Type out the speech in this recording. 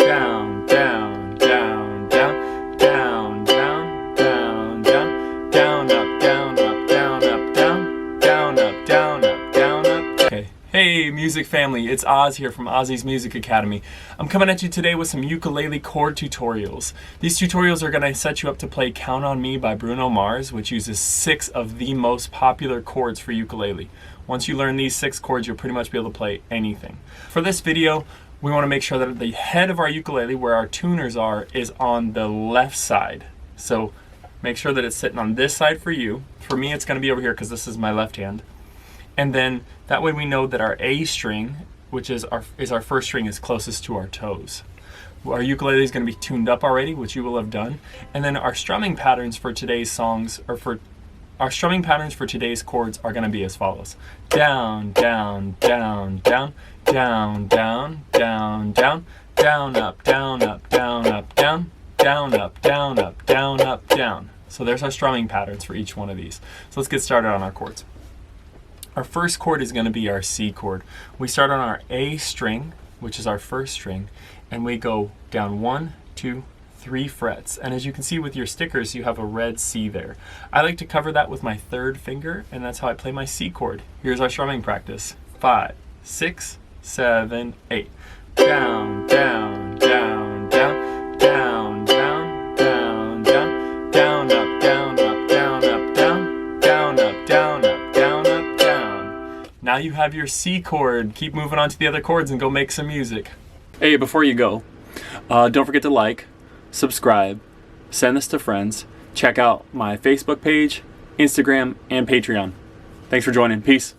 down, down, down, down, down, down, down, down, down, up, down, up, down, up, down, down, up, down, up, down, up. Okay. Hey music family, it's Oz here from Ozzy's Music Academy. I'm coming at you today with some ukulele chord tutorials. These tutorials are going to set you up to play Count on Me by Bruno Mars, which uses 6 of the most popular chords for ukulele. Once you learn these 6 chords, you'll pretty much be able to play anything. For this video, we want to make sure that the head of our ukulele, where our tuners are, is on the left side. So make sure that it's sitting on this side for you. For me, it's going to be over here because this is my left hand. And then that way we know that our A string, which is our first string, is closest to our toes. Our ukulele is going to be tuned up already, which you will have done. And then our strumming patterns for today's songs, our strumming patterns for today's chords are going to be as follows. Down, down, down, down, down, down, down, down, down, up, down, up, down, up, down, down, up, down, up, down, up, down. So there's our strumming patterns for each one of these. So let's get started on our chords. Our first chord is going to be our C chord. We start on our A string, which is our first string, and we go down 1, 2, 3 frets. And as you can see with your stickers, you have a red C there. I like to cover that with my third finger, and that's how I play my C chord. Here's our strumming practice. 5, 6, 7, 8. Down, down, down, down, down, down, down, down, down, up, down, up, down, up, down, down, up, down, up, down, up, down. Now you have your C chord. Keep moving on to the other chords and go make some music. Hey, before you go, don't forget to like, subscribe, send this to friends, check out my Facebook page, Instagram, and Patreon. Thanks for joining. Peace.